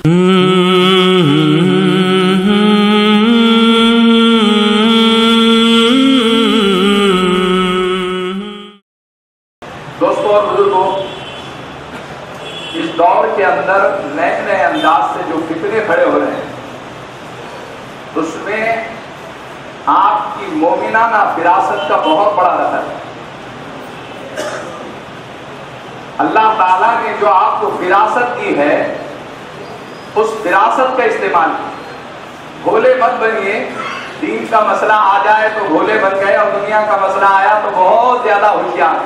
دوستوں اور بزرگوں، اس دور کے اندر نئے نئے انداز سے جو فتنے کھڑے ہو رہے ہیں، اس میں آپ کی مومنانہ فراست کا بہت بڑا دخل ہے۔ اللہ تعالیٰ نے جو آپ کو فراست دی ہے، اس فراست کا استعمال کیجیے۔ بھولے مت بنیے، دین کا مسئلہ آ جائے تو بھولے بن گئے، اور دنیا کا مسئلہ آیا تو بہت زیادہ ہوشیار۔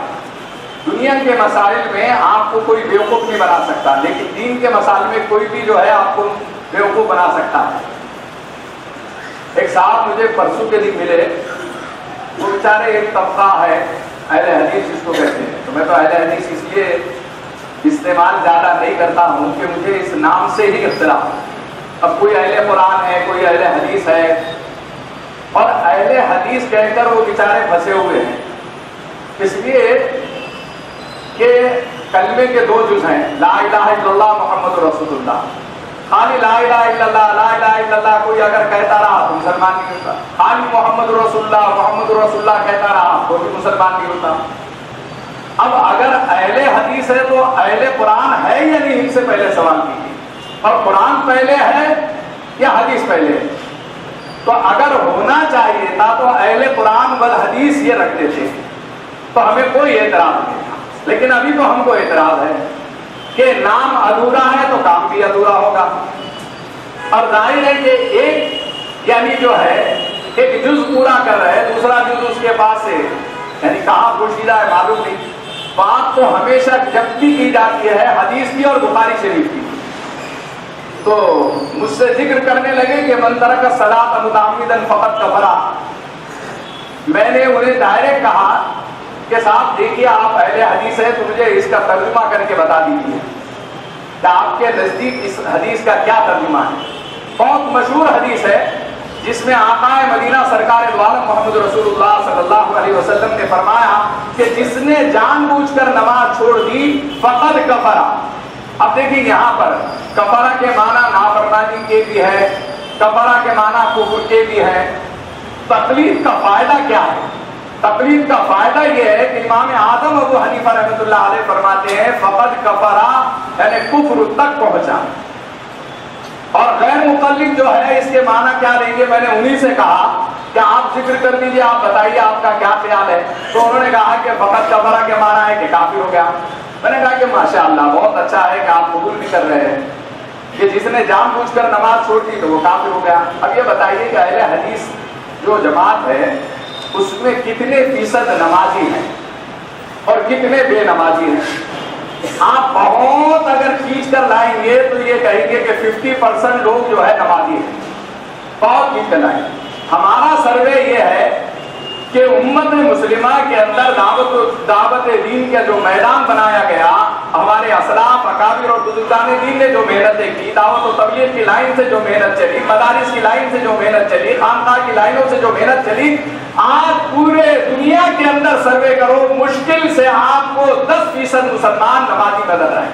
دنیا کے مسائل میں آپ کو کوئی بیوقوف نہیں بنا سکتا، لیکن دین کے مسائل میں کوئی بھی جو ہے آپ کو بیوقوف بنا سکتا ہے۔ ایک صاحب مجھے پرسوں کے دن ملے، وہ بیچارے ایک طبقہ ہے اہل حدیث جس کو کہتے ہیں، تو میں تو اہل حدیث اس لیے استعمال زیادہ نہیں کرتا ہوں کہ مجھے اس نام سے ہی اختلاف۔ اب کوئی اہل قرآن ہے، کوئی اہل حدیث ہے، اور اہل حدیث کہہ کر وہ بیچارے پھنسے ہوئے ہیں، اس لیے کہ کلمے کے دو جز ہیں، لا الہ الا اللہ محمد رسول اللہ۔ خالی لا الہ الا اللہ، لا الہ الا اللہ کوئی اگر کہتا رہا تو مسلمان نہیں ہوتا، خالی محمد رسول اللہ، محمد رسول اللہ کہتا رہا تو بھی مسلمان نہیں ہوتا۔ اب اگر اہل حدیث ہے تو اہل قرآن ہے یا نہیں، ان سے پہلے سوال کیجیے، اور قرآن پہلے ہے یا حدیث پہلے ہے؟ تو اگر ہونا چاہیے تھا تو اہل قرآن والحدیث یہ رکھتے تھے تو ہمیں کوئی اعتراض نہیں تھا، لیکن ابھی تو ہم کو اعتراض ہے کہ نام ادھورا ہے تو کام بھی ادھورا ہوگا، اور ظاہر ہے کہ ایک یعنی جو ہے ایک جز پورا کر رہے ہیں، دوسرا جز اس کے پاس سے یعنی کہاں پوشیدہ ہے معلوم نہیں۔ بات تو ہمیشہ جب بھی کی جاتی ہے حدیث کی اور بخاری شریف کی، تو مجھ سے ذکر کرنے لگے کہ من ترک الصلاۃ متعمدا فقد کفر۔ میں نے انہیں ڈائریکٹ کہا کہ صاحب دیکھیے آپ اہل حدیث ہے تو مجھے اس کا ترجمہ کر کے بتا دیجیے کہ آپ کے نزدیک اس حدیث کا کیا ترجمہ ہے۔ بہت مشہور حدیث ہے جس میں آقا مدینہ سرکار دو عالم محمد رسول اللہ صلی اللہ علیہ وسلم نے فرمایا کہ جس نے جان بوجھ کر نماز چھوڑ دی فقد کفر۔ اب دیکھیں یہاں پر کفارہ کے معنی نافرمانی کے بھی ہے، کفارہ کے معنی کفر کے بھی ہے۔ تقلید کا فائدہ کیا ہے؟ تقلید کا فائدہ یہ ہے کہ امام اعظم ابو حنیفہ رحمۃ اللہ علیہ فرماتے ہیں فقد کفرہ یعنی کفر تک پہنچا، اور غیر مقلد جو ہے اس کے معنی کیا لیں گے؟ میں نے انہی سے کہا کہ آپ ذکر کر دیجئے، آپ بتائیے آپ کا کیا خیال ہے، تو انہوں نے کہا کہ فقد کفرہ کے معنی ہے کہ کافر ہو گیا۔ میں نے کہا کہ ماشاءاللہ بہت اچھا ہے کہ آپ قبول بھی کر رہے ہیں کہ جس نے جان بوجھ کر نماز چھوڑ دی تو وہ کافر ہو گیا۔ اب یہ بتائیے کہ اہل حدیث جو جماعت ہے اس میں کتنے فیصد نمازی ہیں اور کتنے بے نمازی ہیں؟ آپ بہت اگر کھینچ کر لائیں گے تو یہ کہیں گے کہ 50% لوگ جو ہے نمازی ہیں، بہت کھینچ کر لائیں گے۔ ہمارا سروے یہ ہے کہ امت مسلمہ کے اندر دعوت دین کا جو میدان بنایا گیا، ہمارے اسلاف اکابر اور بزرگان دین نے جو محنتیں کی، دعوت و تبلیغ کی لائن سے جو محنت چلی، مدارس کی لائن سے جو محنت چلی، خانقاہ کی لائنوں سے جو محنت چلی، آج پورے دنیا کے اندر سروے کرو مشکل سے آپ کو 10% مسلمان نمازی نظر آئے،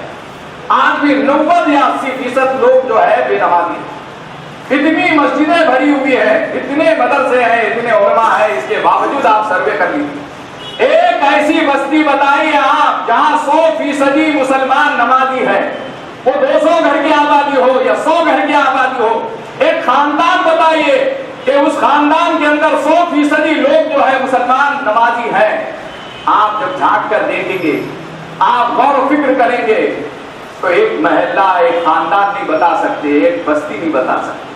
آج بھی 90 یا 80% لوگ جو ہے بے نمازی ہیں۔ اتنی مسجدیں بھری ہوئی ہیں، اتنے مدرسے ہیں، اتنے علماء ہیں، اس کے باوجود آپ سروے کر لیجیے، ایک ایسی بستی بتائیے آپ جہاں 100% مسلمان نمازی ہے، وہ 200 گھر کی آبادی ہو یا 100 گھر کی آبادی ہو، ایک خاندان بتائیے کہ اس خاندان کے اندر 100% لوگ جو ہے مسلمان نمازی ہیں۔ آپ جب جھانک کر دیکھیں گے، آپ غور و فکر کریں گے تو ایک محلہ، ایک خاندان نہیں بتا سکتے، ایک بستی نہیں بتا سکتے۔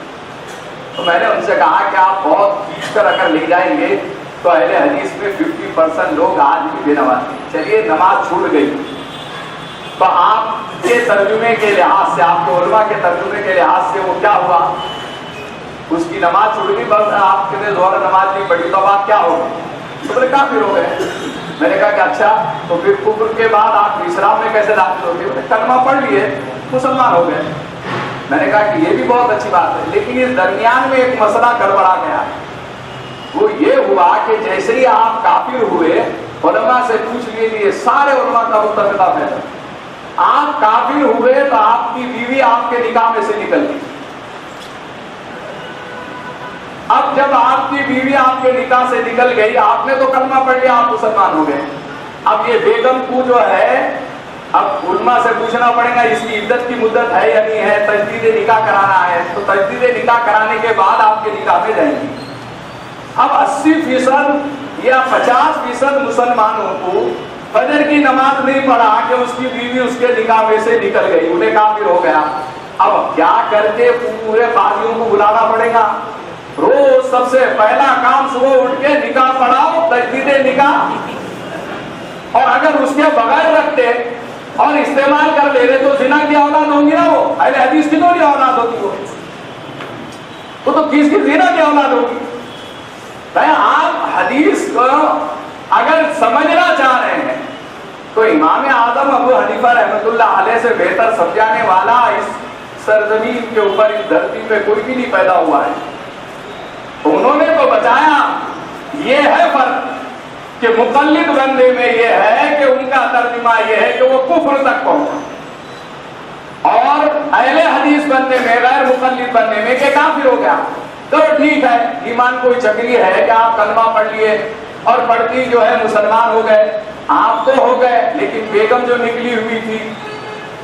تو میں نے ان سے کہا کہ آپ بہت کھینچ کر اگر لے جائیں گے تو اہل حدیث میں 50% لوگ آج بھی بے نمازی ہیں۔ چلیے نماز چھوٹ گئی تو آپ کے ترجمے کے لحاظ سے، آپ کے علماء کے ترجمے کے لحاظ سے وہ کیا ہوا؟ اس کی نماز چھوٹ گئی، بس آپ کے ظہر نماز نہیں پڑھی تو اب آپ کیا ہو گئے؟ تو بولے کافر ہو گئے۔ میں نے کہا کہ اچھا تو پھر کفر کے بعد آپ اسلام میں کیسے داخل ہو گئے؟ کلمہ پڑھ لیے مسلمان ہو گئے۔ میں نے کہا کہ یہ بھی بہت اچھی بات ہے، لیکن اس درمیان میں ایک مسئلہ گڑبڑا گیا، وہ یہ ہوا کہ جیسے ہی آپ کافر ہوئے علماء سے پوچھ لیجیے، سارے علماء کا متفقہ فیصلہ آپ کافر ہوئے تو آپ کی بیوی آپ کے نکاح میں سے نکل گئی. اب جب آپ کی بیوی آپ کے نکاح سے نکل گئی، آپ نے تو کلمہ پڑھ لیا، آپ مسلمان ہو گئے. اب یہ بیگم کو جو ہے، اب علماء سے پوچھنا پڑے گا اس کی عدت کی مدت ہے یا نہیں ہے، تجدید نکاح کرانا ہے تو تجدید نکاح کرانے کے بعد آپ کے نکاح میں جائیں گی. اب 80% یا 50% مسلمانوں کو فجر کی نماز نہیں پڑھا کہ اس کی بیوی اس کے نکاح میں سے نکل گئی، انہیں کافر ہو گیا. اب کیا کرتے، پورے قاضیوں کو بلانا پڑے گا. روز سب سے پہلا کام صبح اٹھ کے نکاح پڑھاؤ، تجدید نکاح. اور اگر اس کے بغیر رکھتے اور استعمال کر لے رہے تو زنا کی اولاد ہوں گی نا، وہ اہل حدیث کی تو اولاد ہوتی، وہ تو کس کی زنا کی اولاد ہوگی. آپ حدیث کو اگر سمجھنا چاہ رہے ہیں تو امام اعظم ابو حنیفہ رحمۃ اللہ علیہ سے بہتر سمجھانے والا اس سرزمین کے اوپر، اس دھرتی پہ کوئی بھی نہیں پیدا ہوا ہے. انہوں نے تو بتایا. یہ ہے فرق کہ مقلد بننے میں یہ ہے کہ ان کا ترجمہ یہ ہے کہ وہ کفر تک پہنچا، اور اہل حدیث بننے میں، غیر مقلد بننے میں کہ کافر ہو گیا. تو ٹھیک ہے، ایمان کوئی چکری ہے کہ آپ کلمہ پڑھ لیے اور پڑھتی جو ہے مسلمان ہو گئے، آپ تو ہو گئے، لیکن بیگم جو نکلی ہوئی تھی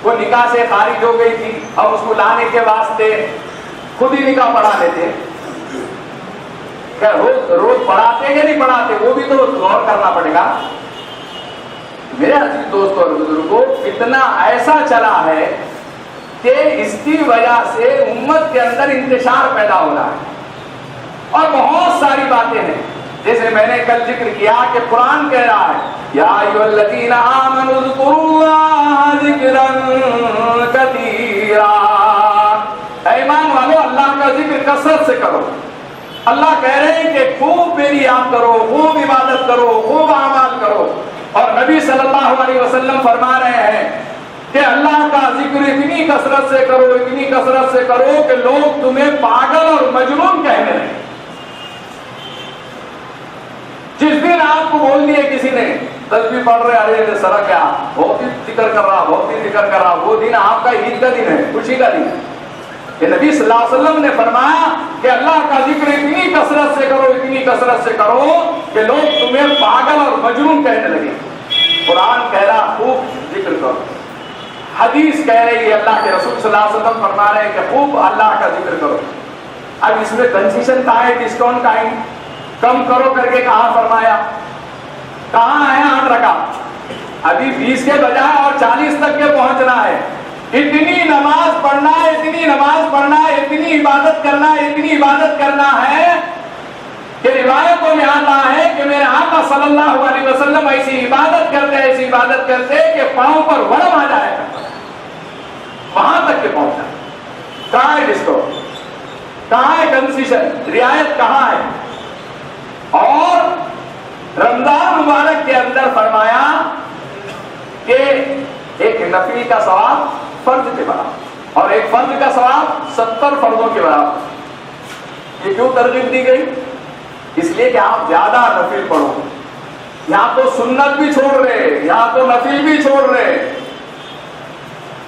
وہ نکاح سے خارج ہو گئی تھی، اور اس کو لانے کے واسطے خود ہی نکاح پڑھا لیتے. کیا روز پڑھاتے کہ نہیں پڑھاتے، وہ بھی تو غور کرنا پڑے گا. میرے عزیز دوستوں اور بزرگوں، اتنا ایسا چلا ہے کہ اس کی وجہ سے امت کے اندر انتشار پیدا ہو رہا ہے، اور بہت ساری باتیں ہیں. جیسے میں نے کل ذکر کیا کہ قرآن کہہ رہا ہے یا ایھا الذین آمنوا اذکروا اللہ ذکرا کثیرا. اے ایمان والو، اللہ کا ذکر کثرت سے کرو. اللہ کہہ رہے ہیں کہ خوب میری یاد کرو، خوب عبادت کرو، خوب اعمال کرو. اور نبی صلی اللہ علیہ وسلم فرما رہے ہیں کہ اللہ کا ذکر اتنی کثرت سے کرو، اتنی کثرت سے کرو کہ لوگ تمہیں پاگل اور مجنون کہنے لگیں. جس دن آپ کو بول دیے کسی نے تسبیح پڑھ رہے، ارے سرا کیا بہت ہی ذکر کر رہا، بہت ہی ذکر کر رہا، وہ دن آپ کا عید کا دن ہے، خوشی کا دن ہے. کہ نبی صلی اللہ علیہ وسلم نے فرمایا کہ اللہ کا ذکر اتنی کثرت سے کرو، اتنی کثرت سے کرو کہ لوگ تمہیں پاگل اور مجنون کہنے لگے. قرآن کہہ رہا خوب ذکر کرو، حدیث کہہ رہی ہے، اللہ کے رسول صلی اللہ علیہ وسلم فرما رہے ہیں کہ خوب اللہ کا ذکر کرو. اب اس میں کنسیشن کہاں ہے، ڈسکاؤنٹ کہاں ہے، کم کرو کر کے کہاں فرمایا، کہاں ہے 8 رکعت، ابھی 20 کے بجائے اور 40 تک کے پہنچنا ہے. اتنی نماز پڑھنا ہے، اتنی نماز پڑھنا ہے، اتنی عبادت کرنا ہے، اتنی عبادت کرنا ہے کہ روایتوں میں آتا ہے کہ میرے آقا صلی اللہ علیہ وسلم ایسی عبادت کرتے کہ پاؤں پر ورم آ جائے گا، وہاں تک کے پہنچا. کہاں ہے ڈسکاؤنٹ، کہاں ہے کنسیشن، رعایت کہاں ہے. اور رمضان مبارک کے اندر فرمایا کہ ایک نفلی کا ثواب فرض کے برابر اور ایک فرض کا ثواب 70 فرضوں کے برابر. یہ کیوں ترغیب دی گئی؟ اس لیے کہ آپ زیادہ نفل پڑھو. یہاں تو سنت بھی چھوڑ رہے، یہاں تو نفل بھی چھوڑ رہے.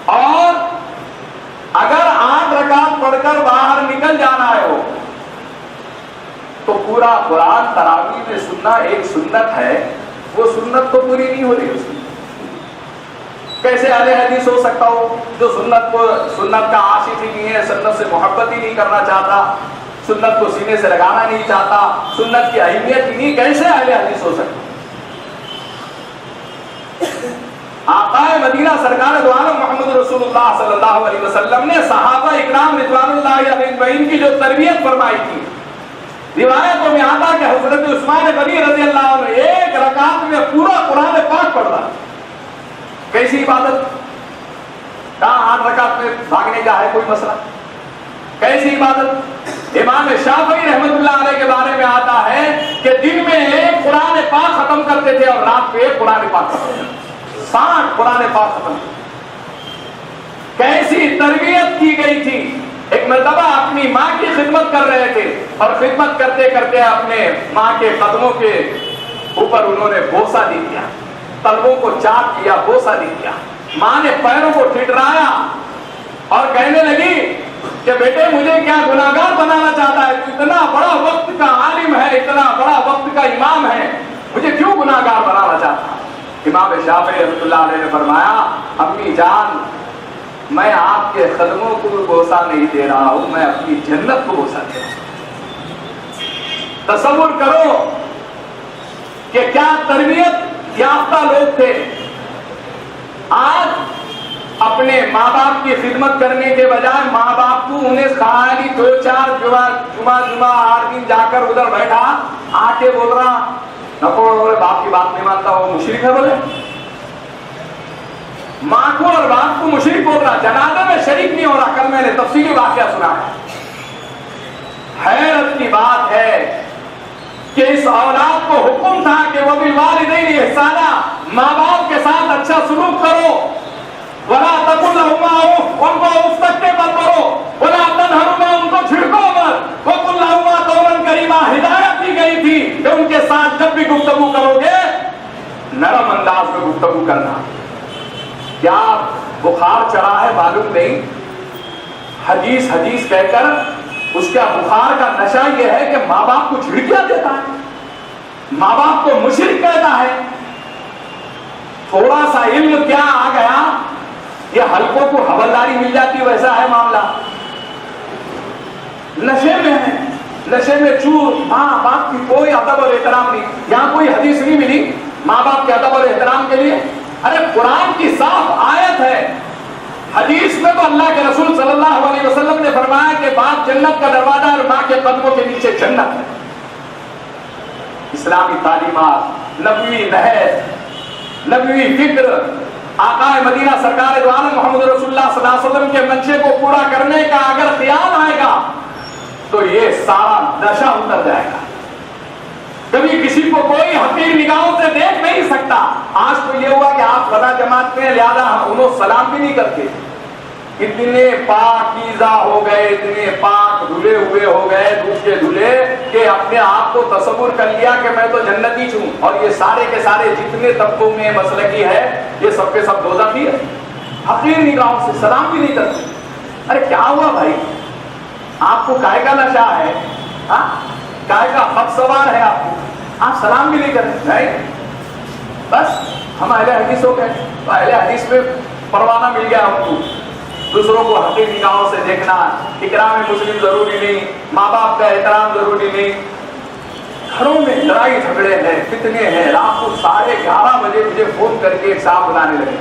اور اگر 8 رکعت پڑھ کر باہر نکل جانا ہے ہو تو پورا قرآن تراویح میں سننا ایک سنت ہے، وہ سنت تو پوری نہیں ہو رہی. اس کی کیسے اہل حدیث ہو سکتا ہو جو سنت کا عاشق ہی نہیں ہے، سنت سے محبت ہی نہیں کرنا چاہتا، سنت کو سینے سے لگانا نہیں چاہتا، سنت کی اہمیت ہی نہیں، کیسے اہل حدیث ہو سکتا؟ آقا مدینہ سرکار دو عالم محمد رسول اللہ صلی اللہ علیہ وسلم نے صحابہ اکرام رضوان اللہ علیہ اجمعین کی جو تربیت فرمائی تھی، روایتوں میں آتا کہ حضرت عثمان غنی رضی اللہ عنہ 1 رکعت میں پورا قرآن پاک پڑھ رہا. کیسی عبادت؟ کہاں 8 رکعت میں بھاگنے کا ہے کوئی مسئلہ؟ کیسی عبادت؟ امام شافعی رحمۃ اللہ علیہ کے بارے میں آتا ہے کہ دن میں 1 قرآن پاک ختم کرتے تھے اور رات کو 1 قرآن پاک ختم کرتے تھے. 60 قرآن پاک ختم. کیسی تربیت کی گئی تھی. ایک مرتبہ اپنی ماں کی خدمت کر رہے تھے اور خدمت کرتے کرتے اپنے ماں کے قدموں کے اوپر انہوں نے بوسہ دے دیا، تلووں کو چاٹ کیا، بوسہ دے دیا. ماں نے پیروں کو ٹھٹرایا اور کہنے لگی کہ بیٹے مجھے کیا گناہگار بنانا چاہتا ہے؟ تو اتنا بڑا وقت کا عالم ہے، اتنا بڑا وقت کا امام ہے، مجھے کیوں گناہگار بنانا چاہتا ہے؟ امام شافعی رحمۃ اللہ علیہ نے فرمایا امی جان میں آپ کے قدموں کو بوسہ نہیں دے رہا ہوں، میں اپنی جنت کو بوسہ دے رہا ہوں۔ تصور کرو کہ کیا تربیت یافتہ لوگ تھے، آج اپنے ماں باپ کی خدمت کرنے کے بجائے ماں باپ کو انہیں خالی 2-4 جمعہ 8 دن جا کر ادھر بیٹھا آ کے بول رہا نکو باپ کی بات نہیں مانتا وہ مشرک ہے، بولے ماں کو اور باپ کو مشرک بول رہا، جنازے میں شریک نہیں ہو رہا۔ کل میں نے تفصیلی واقعہ سنا ہے۔ حیرت کی بات ہے کہ اس اولاد کو حکم تھا کہ وہ بالوالدین احسانا، ماں باپ کے ساتھ اچھا سلوک کرو، ولا تقل لهما اف، ان کو اف تک کے مت کرو، ولا تنہرهما، ان کو چھڑکو مت، وقل لهما قولا کریما، ہدایت دی گئی تھی کہ ان کے ساتھ جب بھی گفتگو کرو گے نرم انداز میں گفتگو کرنا۔ کیا بخار چڑھا ہے معلوم نہیں، حدیث کہہ کر اس کا بخار کا نشہ یہ ہے کہ ماں باپ کو جھڑکیاں دیتا ہے، ماں باپ کو مشرک کہتا ہے۔ تھوڑا سا علم کیا آ گیا، یہ حلقوں کو حوالداری مل جاتی، ویسا ہے معاملہ۔ نشے میں ہے، نشے میں چور، ماں باپ کی کوئی ادب اور احترام نہیں۔ یہاں کوئی حدیث نہیں ملی ماں باپ کے ادب اور احترام کے لیے۔ ارے قرآن کی صاف آیت ہے، حدیث میں تو اللہ کے رسول صلی اللہ علیہ وسلم نے فرمایا کہ باپ جنت کا دروازہ اور ماں کے قدموں کے نیچے جنت ہے۔ اسلامی تعلیمات، نبوی نہج، نبوی فکر، آقا مدینہ سرکار دو عالم محمد رسول اللہ صلی اللہ علیہ وسلم کے منشے کو پورا کرنے کا اگر خیال آئے گا تو یہ سارا نشہ اتر جائے گا۔ کبھی کسی کو کوئی حقیر نگاہوں سے دیکھ نہیں سکتا۔ آج تو یہ ہوا کہ آپ فضا جماعت میں لہذا انہوں سلام بھی نہیں کرتے۔ اتنے پاکیزہ ہو گئے، اتنے پاک دھلے ہوئے ہو گئے، دودھ کے دھلے، کہ اپنے آپ کو تصور کر لیا کہ میں تو جنتی ہوں، اور یہ سارے کے سارے جتنے طبقوں میں مسلکی ہے یہ سب کے سب دوزخی ہے۔ حقیر نگاہوں سے سلام بھی نہیں کرتے۔ ارے کیا ہوا بھائی، آپ کو کائے کا نشہ ہے، کائے کا خط سوار ہے، آپ سلام بھی نہیں کرتے؟ نہیں، بس ہم اہل حدیث ہو گئے، تو اہل حدیث میں پروانہ مل گیا ہم کو۔ دوسروں کو حقیر نگاہوں سے دیکھنا، اکرام مسلم ضروری نہیں، ماں باپ کا احترام ضروری نہیں۔ گھروں میں لڑائی جھگڑے ہیں، فتنے ہیں۔ رات کو 11:30 بجے مجھے فون کر کے ایک صاحب بلانے لگے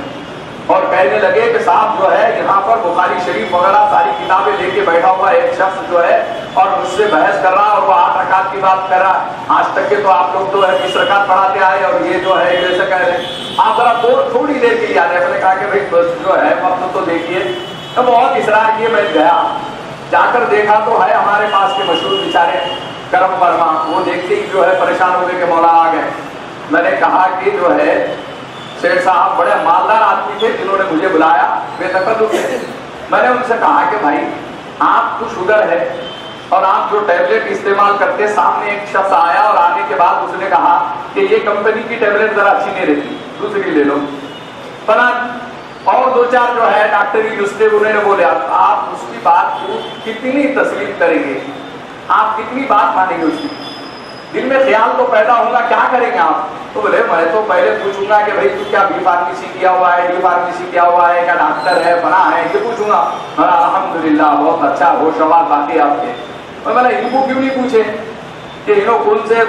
اور کہنے لگے کہ صاحب جو ہے یہاں پر بخاری شریف وغیرہ ساری کتابیں لے کے بیٹھا ہوا ایک شخص جو ہے اور مجھ سے بحث کر رہا، اور وہ 8 رکعت کی بات کر رہا۔ آج تک کے تو آپ لوگ جو ہے 20 رکعت پڑھاتے آئے اور یہ جو ہے ایسے کہہ رہے ہیں، آپ ذرا تھوڑی دیر کے لیے آ جائے۔ میں نے کہا کہ بھائی بس جو ہے وقت تو دیکھیے۔ تو بہت اصرار کیے، میں گیا، جا کر دیکھا تو ہے ہمارے پاس کے مشہور بیچارے کرم ورما، وہ دیکھتے ہی جو ہے پریشان ہو گئے کہ مولا آ گئے۔ میں نے کہا کہ جو ہے شیخ صاحب بڑے مالدار آدمی تھے جنہوں نے مجھے بلایا، بے تکلف تھے۔ میں نے ان سے کہا کہ بھائی آپ کو شوگر ہے اور آپ جو ٹیبلٹ استعمال کرتے، سامنے ایک شخص آیا اور آنے کے بعد اس نے کہا کہ یہ کمپنی کی ٹیبلٹ ذرا اچھی نہیں رہتی، دوسری لے لو۔ بنا اور 2-4 جو ہے ڈاکٹری نسخے انہوں نے بولے، آپ اس کی بات کو کتنی تسلیم کریں گے، آپ کتنی بات مانیں گے اس کی؟ دل میں خیال تو پیدا ہوگا، کیا کریں گے آپ؟ تو بولے میں تو پہلے پوچھوں گا کہ بھائی تو کیا بی فارمیسی کیا ہوا ہے، ڈی فارمیسی کیا ہوا ہے، کیا ڈاکٹر ہے، بنا ہے، یہ پوچھوں گا۔ الحمدللہ بہت اچھا ہوش آواز باقی آپ کے۔ میں ان کو کیوں نہیں پوچھے کہ انہوں کون سے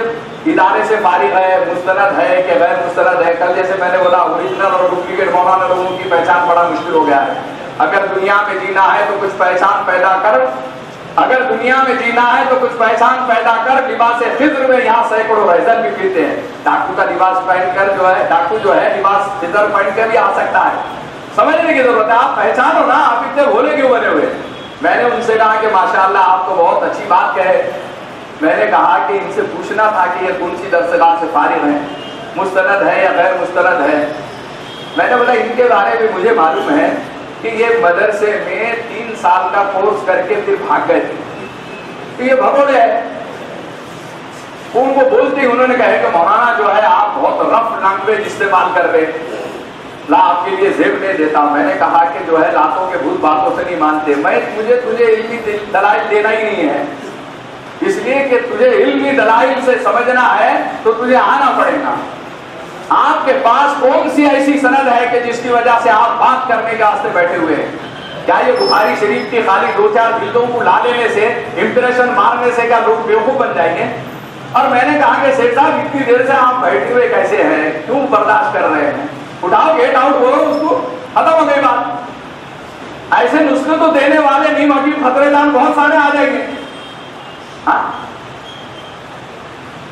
ادارے سے فارغ ہے، مستند ہے کہ غیر مستند ہے؟ کل جیسے میں نے بولا اوریجنل اور ڈپلیکیٹ مولانا لوگوں کی پہچان بڑا مشکل ہو گیا ہے۔ اگر دنیا میں جینا ہے تو کچھ پہچان پیدا کر، اگر دنیا میں جینا ہے تو کچھ پہچان پیدا کر۔ لباس خضر میں یہاں سینکڑوں رہزن بھی پھرتے ہیں، ڈاکو کا لباس پہن کر جو ہے، ڈاکو جو ہے لباس خضر پہن کر بھی آ سکتا ہے۔ سمجھنے کی ضرورت ہے، آپ پہچانو نا، آپ اتنے بھولے کیوں بنے ہوئے؟ میں نے ان سے کہا کہ ماشاءاللہ آپ تو بہت اچھی بات کہے۔ میں نے کہا کہ ان سے پوچھنا تھا کہ یہ کون سی درسگاہ سے فارغ ہیں، مستند ہے یا غیر مستند ہے؟ میں نے بولا ان کے بارے میں مجھے معلوم ہے کہ یہ مدرسے میں 3 سال کا کورس کر کے پھر بھاگ گئے تھے، تو یہ بھگوڑے ہے۔ ان کو بولتے ہی انہوں نے کہا کہ مولانا جو ہے آپ بہت رف لینگویج استعمال کر رہے۔ لا آپ کے لیے زیب نہیں دیتا. میں نے کہا کہ جو ہے لاتوں کے بھوت باتوں سے نہیں مانتے. مجھے تجھے علمی دلائل دینا ہی نہیں ہے, اس لیے کہ تجھے علمی دلائل سے سمجھنا ہے تو تجھے آنا پڑے گا. آپ کے پاس کون سی ایسی سند ہے کہ جس کی وجہ سے آپ بات کرنے کے واسطے بیٹھے ہوئے ہیں؟ کیا یہ بخاری شریف کی خالی 2-4 جلدوں کو لا لینے سے, امپریشن مارنے سے کیا لوگ بیوقوف بن جائیں گے؟ اور میں نے کہا کہ سیٹھ صاحب اتنی دیر سے آپ بیٹھے ہوئے کیسے ہیں, کیوں برداشت کر رہے ہیں؟ اٹھاؤ, گیٹ آؤٹ بولو اس کو, ختم ہو گئی بات. ایسے نسخے تو دینے والے نہیں موجود, خطرے دان بہت سارے آ جائیں گے. ہاں,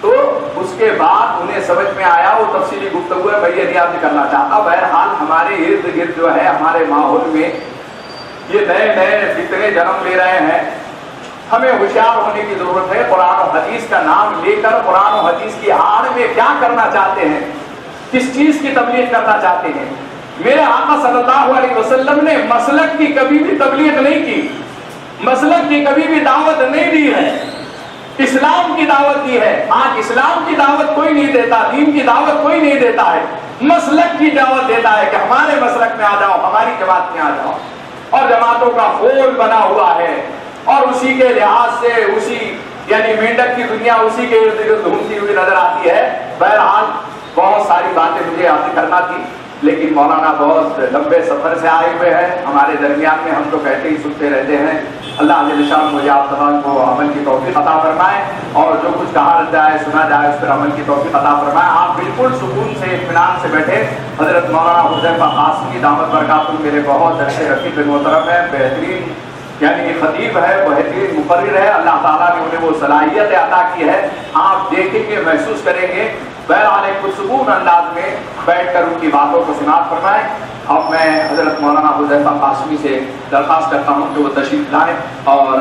تو اس کے بعد انہیں سمجھ میں آیا, وہ تفصیلی گفتگو ہے, میں یہ نہیں آپ سے کرنا چاہتا. بہرحال ہمارے ارد گرد جو ہے, ہمارے ماحول میں یہ نئے نئے فتنے جنم لے رہے ہیں. ہمیں ہوشیار ہونے کی ضرورت ہے. قرآن و حدیث کا نام لے کر قرآن و حدیث کی آڑ میں کیا کرنا چاہتے ہیں, کس چیز کی تبلیغ کرنا چاہتے ہیں. میرے آقا صلی اللہ علیہ وسلم نے مسلک کی کبھی بھی تبلیغ نہیں کی, مسلک کی کبھی بھی دعوت نہیں دی ہے, اسلام کی دعوت دی ہے. آج اسلام کی دعوت کوئی نہیں دیتا, دین کی دعوت کوئی نہیں دیتا ہے, مسلک کی دعوت دیتا ہے کہ ہمارے مسلک میں آ جاؤ, ہماری جماعت میں آ جاؤ. اور جماعتوں کا پھول بنا ہوا ہے, اور اسی کے لحاظ سے اسی یعنی مینڈک کی دنیا اسی کے ارد گرد گھومتی ہوئی نظر آتی ہے. بہرحال بہت ساری باتیں مجھے آپ سے کرنا تھی, لیکن مولانا بہت لمبے سفر سے آئے ہوئے ہیں ہمارے درمیان میں, ہم تو کہتے ہی سنتے رہتے ہیں. اللہ جل شان مجھے آپ تمام کو عمل کی توفیق عطا فرمائے, اور جو کچھ کہا جائے سنا جائے اس پر عمل کی توفیق عطا فرمائے. آپ بالکل سکون سے اطمینان سے بیٹھے. حضرت مولانا حذیفہ قاسمی دامت برکاتہ میرے بہت اچھے رفیق محترم ہیں, بہترین یعنی خطیب ہے, بہترین مقرر ہے. اللہ تعالیٰ نے انہیں وہ صلاحیت عطا کی ہے, آپ دیکھیں گے, محسوس کریں گے. بہرحال ایک پرسکون انداز میں بیٹھ کر ان کی باتوں کو سماعت فرمائیں. اب میں حضرت مولانا حذیفہ قاسمی سے درخواست کرتا ہوں کہ وہ تشریف لائیں اور